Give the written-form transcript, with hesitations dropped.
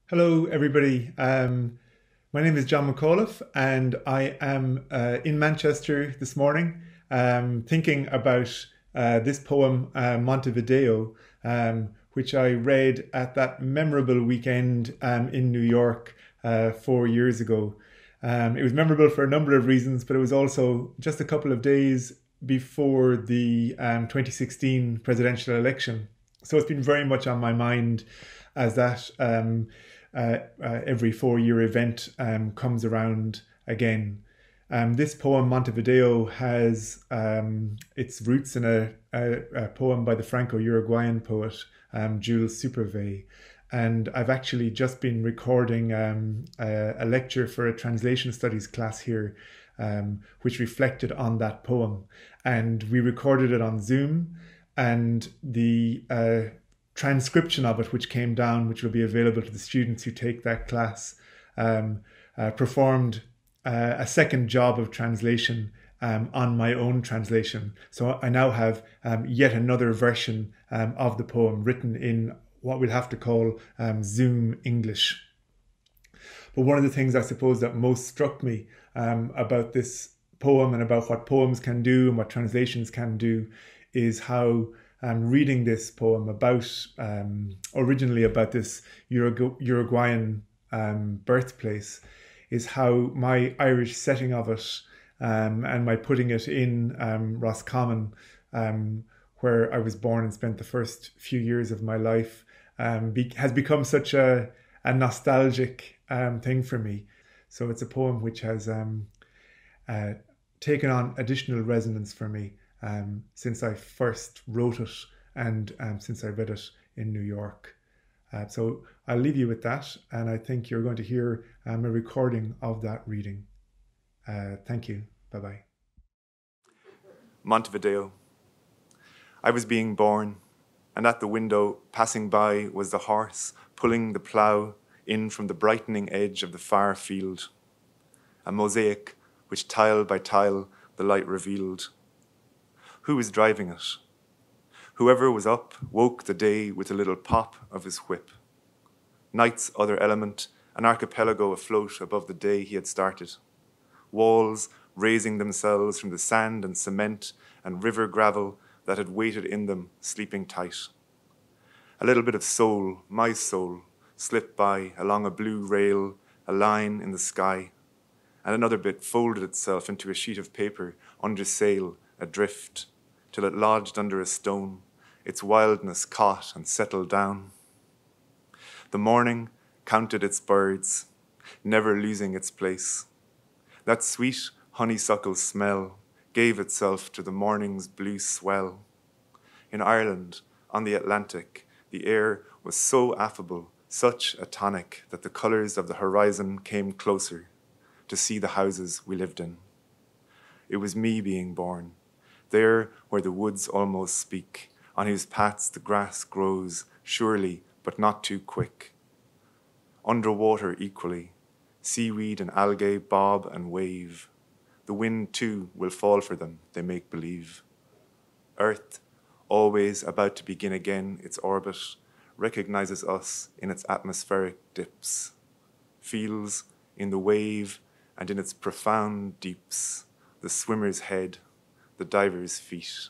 Hello, everybody. My name is John McAuliffe, and I am in Manchester this morning thinking about this poem, Montevideo, which I read at that memorable weekend in New York 4 years ago. It was memorable for a number of reasons, but it was also just a couple of days before the 2016 presidential election. So it's been very much on my mind as that every 4 year event comes around again. This poem, Montevideo, has its roots in a poem by the Franco-Uruguayan poet Jules Supervé. And I've actually just been recording a lecture for a translation studies class here, which reflected on that poem. And we recorded it on Zoom, and the transcription of it, which came down, which will be available to the students who take that class, performed a second job of translation on my own translation. So I now have yet another version of the poem written in what we'll have to call Zoom English. But one of the things I suppose that most struck me about this poem and about what poems can do and what translations can do is how reading this poem about originally about this Uruguayan birthplace is how my Irish setting of it and my putting it in Roscommon, where I was born and spent the first few years of my life, has become such a nostalgic thing for me. So it's a poem which has taken on additional resonance for me since I first wrote it and since I read it in New York. So I'll leave you with that, and I think you're going to hear a recording of that reading. Thank you. Bye-bye. Montevideo. I was being born, and at the window passing by was the horse pulling the plough in from the brightening edge of the far field, a mosaic which tile by tile the light revealed. Who was driving it? Whoever was up woke the day with a little pop of his whip. Night's other element, an archipelago afloat above the day he had started. Walls raising themselves from the sand and cement and river gravel that had waited in them, sleeping tight. A little bit of soul, my soul, slipped by along a blue rail, a line in the sky, and another bit folded itself into a sheet of paper under sail, adrift, till it lodged under a stone, its wildness caught and settled down. The morning counted its birds, never losing its place. That sweet honeysuckle smell gave itself to the morning's blue swell. In Ireland, on the Atlantic, the air was so affable, such a tonic, that the colours of the horizon came closer to see the houses we lived in. It was me being born, there where the woods almost speak, on whose paths the grass grows, surely, but not too quick. Under water equally, seaweed and algae bob and wave. The wind too will fall for them, they make believe. Earth, always about to begin again its orbit, recognizes us in its atmospheric dips, feels in the wave and in its profound deeps, the swimmer's head, the diver's feet.